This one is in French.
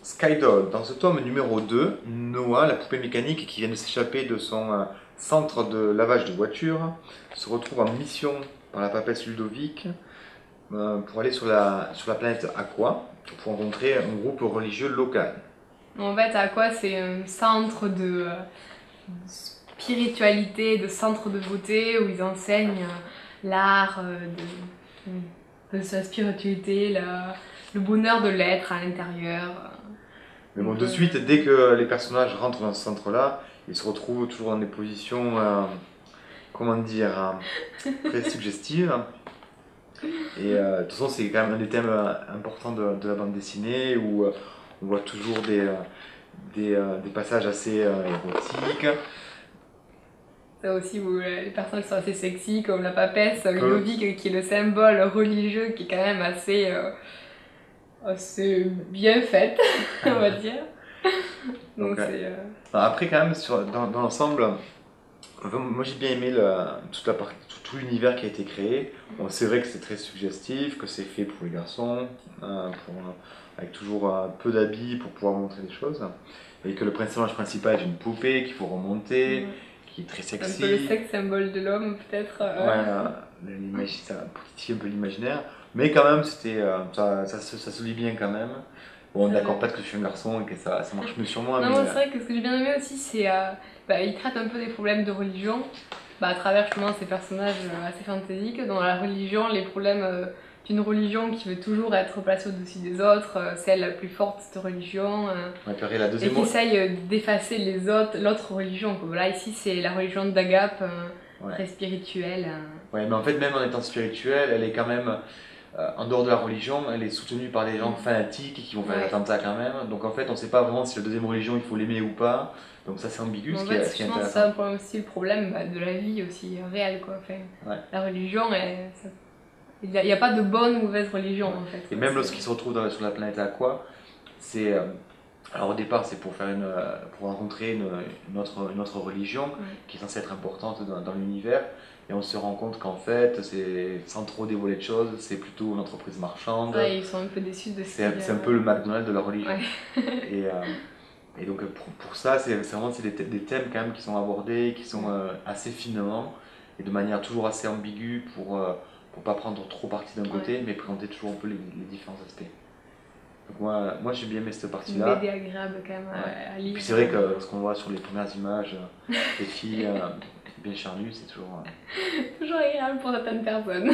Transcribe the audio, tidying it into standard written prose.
Skydoll, dans ce tome numéro 2, Noah, la poupée mécanique qui vient de s'échapper de son centre de lavage de voiture, se retrouve en mission par la papesse Ludovic pour aller sur la planète Aqua pour rencontrer un groupe religieux local. En fait, Aqua, c'est un centre de spiritualité, de centre de beauté où ils enseignent l'art de sa spiritualité, le bonheur de l'être à l'intérieur. Mais bon, de suite, dès que les personnages rentrent dans ce centre-là, ils se retrouvent toujours dans des positions, comment dire, très suggestives. Et de toute façon, c'est quand même un des thèmes importants de la bande dessinée où on voit toujours des passages assez érotiques. Ça aussi, où les personnages sont assez sexy, comme la papesse Ludovic, qui est le symbole religieux, qui est quand même assez bien faite, on va dire. Donc ouais. c'est... Après, quand même, dans l'ensemble, moi j'ai bien aimé tout l'univers qui a été créé. Bon, c'est vrai que c'est très suggestif, que c'est fait pour les garçons, avec toujours peu d'habits pour pouvoir montrer des choses. Et que le personnage principal est une poupée qu'il faut remonter, qui est très un peu le sexy. sexe symbole de l'homme, peut-être. Ouais, ça titille un peu l'imaginaire. Mais quand même, ça se lit bien quand même. Bon, d'accord, pas que je suis un garçon et que ça marche mieux sur moi, Non, mais moi, c'est vrai que ce que j'ai bien aimé aussi, c'est il traite un peu des problèmes de religion, à travers justement ces personnages assez fantaisiques. Dans la religion, les problèmes d'une religion qui veut toujours être placée au-dessus des autres, celle la plus forte de cette religion, ouais, puis après, la et deuxième. qui essaye d'effacer l'autre religion. Comme là, ici, c'est la religion d'Agap, Ouais. très spirituelle. Ouais, mais en fait, même en étant spirituelle, elle est quand même, en dehors de la religion, elle est soutenue par des gens fanatiques qui vont faire des Ouais. attentats quand même. Donc en fait, on sait pas vraiment si la deuxième religion, il faut l'aimer ou pas. Donc ça, c'est ambigu, Mais en ce fait, ce qui est je pense que c'est intéressant. aussi le problème de la vie aussi réelle, quoi. Enfin, Ouais. la religion, il n'y a pas de bonne ou mauvaise religion, Ouais. en fait. Et même lorsqu'ils se retrouvent sur la planète Aqua, c'est. Alors au départ, c'est pour pour rencontrer une autre religion qui est censée être importante dans l'univers. Et on se rend compte qu'en fait, sans trop dévoiler de choses, c'est plutôt une entreprise marchande. Ouais, ils sont un peu déçus de ce C'est un peu le McDonald's de la religion. Ouais. Et, et donc pour ça, c'est vraiment des thèmes quand même qui sont abordés, qui sont assez finement et de manière toujours assez ambiguë pour pas prendre trop parti d'un côté, mais présenter toujours un peu les différents aspects. Donc moi j'ai bien aimé cette Une partie-là. BD agréable quand même Ouais. à Et lire. puis c'est vrai que ce qu'on voit sur les premières images, des filles bien charnues, c'est toujours. Toujours agréable pour certaines personnes.